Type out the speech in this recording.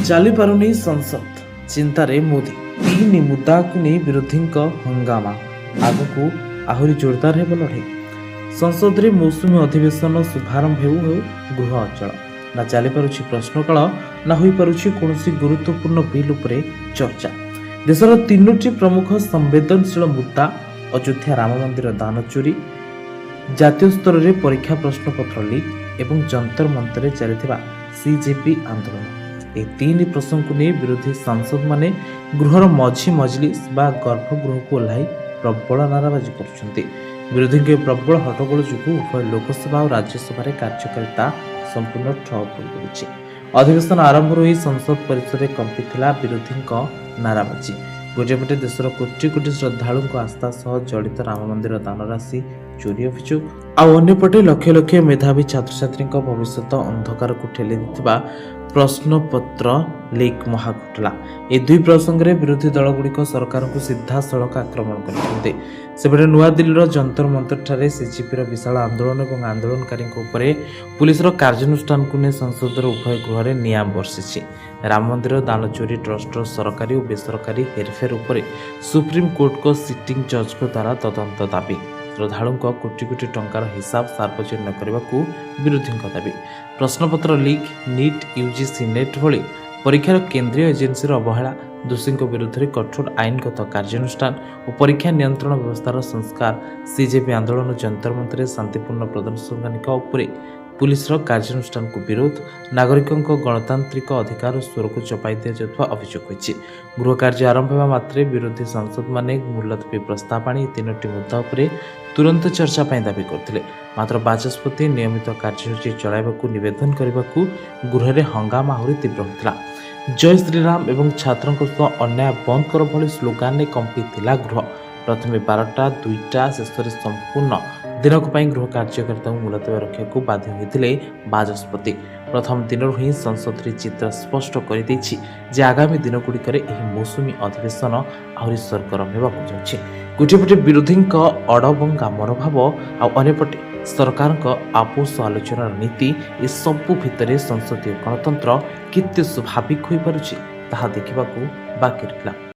ଚାଲି ପାରୁନି ସଂସଦ, ଚିନ୍ତାରେ ମୋଦି। ତିନି ମୁଦ୍ଦାକୁ ନେଇ ବିରୋଧୀଙ୍କ ହଙ୍ଗାମା, ଆଗକୁ ଆହୁରି ଜୋରଦାର ହେବ ଲଢ଼େଇ। ସଂସଦରେ ମୌସୁମୀ ଅଧିବେଶନ ଶୁଭାରମ୍ଭ ହେଉ ହେଉ ଗୃହ ଅଚଳ। ନା ଚାଲିପାରୁଛି ପ୍ରଶ୍ନକାଳ, ନା ହୋଇପାରୁଛି କୌଣସି ଗୁରୁତ୍ୱପୂର୍ଣ୍ଣ ବିଲ୍ ଉପରେ ଚର୍ଚ୍ଚା। ଦେଶର ତିନୋଟି ପ୍ରମୁଖ ସମ୍ବେଦନଶୀଳ ମୁଦ୍ଦା, ଅଯୋଧ୍ୟା ରାମ ମନ୍ଦିର ଦାନ ଚୋରି, ଜାତୀୟ ସ୍ତରରେ ପରୀକ୍ଷା ପ୍ରଶ୍ନପତ୍ର ଲିକ୍ ଏବଂ ଯନ୍ତର ମନ୍ତରରେ ଚାଲିଥିବା ସିଜେପି ଆନ୍ଦୋଳନ। ଏହି ତିନି ପ୍ରସଙ୍ଗକୁ ନେଇ ବିରୋଧୀ ସାଂସଦମାନେ ଗୃହର ମଝି ମଜଲିସ୍ ବା ଗର୍ଭଗୃହକୁ ଓହ୍ଲାଇ ପ୍ରବଳ ନାରାବାଜି କରୁଛନ୍ତି। ବିରୋଧୀଙ୍କ ଏହି ପ୍ରବଳ ହଟ୍ଟଗୋଳ ଯୋଗୁଁ ଉଭୟ ଲୋକସଭା ଓ ରାଜ୍ୟସଭାରେ କାର୍ଯ୍ୟକାରିତା ସମ୍ପୂର୍ଣ୍ଣ ଠପ୍ ହୋଇପଡ଼ିଛି। ଅଧିବେଶନ ଆରମ୍ଭରୁ ହିଁ ସଂସଦ ପରିସରରେ କମ୍ପିଥିଲା ବିରୋଧୀଙ୍କ ନାରାବାଜି। ଗୋଟିଏ ପଟେ ଦେଶର କୋଟି କୋଟି ଶ୍ରଦ୍ଧାଳୁଙ୍କ ଆସ୍ଥା ସହ ଜଡ଼ିତ ରାମ ମନ୍ଦିର ଦାନ ରାଶି ଚୋରି ଅଭିଯୋଗ, ଆଉ ଅନ୍ୟପଟେ ଲକ୍ଷ ଲକ୍ଷ ମେଧାବୀ ଛାତ୍ରଛାତ୍ରୀଙ୍କ ଭବିଷ୍ୟତ ଅନ୍ଧକାରକୁ ଠେଲି ଦେଇଥିବା ପ୍ରଶ୍ନପତ୍ର ଲିକ୍ ମହାଘୋଟାଲା। ଏହି ଦୁଇ ପ୍ରସଙ୍ଗରେ ବିରୋଧୀ ଦଳଗୁଡ଼ିକ ସରକାରଙ୍କୁ ସିଧାସଳଖ ଆକ୍ରମଣ କରିଛନ୍ତି। ସେପଟେ ନୂଆଦିଲ୍ଲୀର ଯନ୍ତର ମନ୍ତରଠାରେ ସିଜିପିର ବିଶାଳ ଆନ୍ଦୋଳନ ଏବଂ ଆନ୍ଦୋଳନକାରୀଙ୍କ ଉପରେ ପୁଲିସର କାର୍ଯ୍ୟାନୁଷ୍ଠାନକୁ ନେଇ ସଂସଦର ଉଭୟ ଗୃହରେ ନିଆଁ ବର୍ଷିଛି। ରାମ ମନ୍ଦିର ଦାନ ଚୋରି ଟ୍ରଷ୍ଟର ସରକାରୀ ଓ ବେସରକାରୀ ହେରଫେର ଉପରେ ସୁପ୍ରିମକୋର୍ଟଙ୍କ ସିଟିଂ ଜଜଙ୍କ ଦ୍ୱାରା ତଦନ୍ତ ଦାବି। ଶ୍ରଦ୍ଧାଳୁଙ୍କ କୋଟି କୋଟି ଟଙ୍କାର ହିସାବ ସାର୍ବଜନୀନ କରିବାକୁ ବିରୋଧୀଙ୍କ ଦାବି। ପ୍ରଶ୍ନପତ୍ର ଲିକ୍, ନିଟ୍, ୟୁଜିସି ନେଟ୍ ଭଳି ପରୀକ୍ଷାର କେନ୍ଦ୍ରୀୟ ଏଜେନ୍ସିର ଅବହେଳା, ଦୋଷୀଙ୍କ ବିରୁଦ୍ଧରେ କଠୋର ଆଇନଗତ କାର୍ଯ୍ୟାନୁଷ୍ଠାନ ଓ ପରୀକ୍ଷା ନିୟନ୍ତ୍ରଣ ବ୍ୟବସ୍ଥାର ସଂସ୍କାର, ସିଜେପି ଆନ୍ଦୋଳନ, ଯନ୍ତର ମନ୍ତରରେ ଶାନ୍ତିପୂର୍ଣ୍ଣ ପ୍ରଦର୍ଶନକାରୀଙ୍କ ଉପରେ ପୁଲିସର କାର୍ଯ୍ୟାନୁଷ୍ଠାନକୁ ବିରୋଧ, ନାଗରିକଙ୍କ ଗଣତାନ୍ତ୍ରିକ ଅଧିକାର ସ୍ୱରକୁ ଚପାଇ ଦିଆଯାଉଥିବା ଅଭିଯୋଗ ହୋଇଛି। ଗୃହ କାର୍ଯ୍ୟ ଆରମ୍ଭ ହେବା ମାତ୍ରେ ବିରୋଧୀ ସାଂସଦମାନେ ମୁଲତବୀ ପ୍ରସ୍ତାବ ଆଣି ତିନୋଟି ମୁଦ୍ଦା ଉପରେ ତୁରନ୍ତ ଚର୍ଚ୍ଚା ପାଇଁ ଦାବି କରିଥିଲେ। ମାତ୍ର ବାଚସ୍ପତି ନିୟମିତ କାର୍ଯ୍ୟସୂଚୀ ଚଳାଇବାକୁ ନିବେଦନ କରିବାକୁ ଗୃହରେ ହଙ୍ଗାମା ଆହୁରି ତୀବ୍ର ହୋଇଥିଲା। ଜୟ ଶ୍ରୀରାମ ଏବଂ ଛାତ୍ରଙ୍କ ସହ ଅନ୍ୟାୟ ବନ୍ଦ କର ଭଳି ସ୍ଲୋଗାନରେ କମ୍ପିଥିଲା ଗୃହ। ପ୍ରଥମେ 12ଟା, 2ଟା, ଶେଷରେ ସମ୍ପୂର୍ଣ୍ଣ ଦିନକ ପାଇଁ ଗୃହ କାର୍ଯ୍ୟକାରିତାକୁ ମୁଲତବୀ ରଖିବାକୁ ବାଧ୍ୟ ହୋଇଥିଲେ ବାଚସ୍ପତି। ପ୍ରଥମ ଦିନରୁ ହିଁ ସଂସଦରେ ଚିତ୍ର ସ୍ପଷ୍ଟ କରିଦେଇଛି ଯେ ଆଗାମୀ ଦିନଗୁଡ଼ିକରେ ଏହି ମୌସୁମୀ ଅଧିବେଶନ ଆହୁରି ସରଗରମ ହେବାକୁ ଯାଉଛି। ଗୋଟିଏ ପଟେ ବିରୋଧୀଙ୍କ ଅଡ଼ବଙ୍ଗା ମନୋଭାବ, ଆଉ ଅନ୍ୟପଟେ ସରକାରଙ୍କ ଆପୋଷ ଆଲୋଚନାର ନୀତି। ଏସବୁ ଭିତରେ ସଂସଦୀୟ ଗଣତନ୍ତ୍ର କେତେ ସ୍ୱାଭାବିକ ହୋଇପାରୁଛି ତାହା ଦେଖିବାକୁ ବାକି ରହିଲା।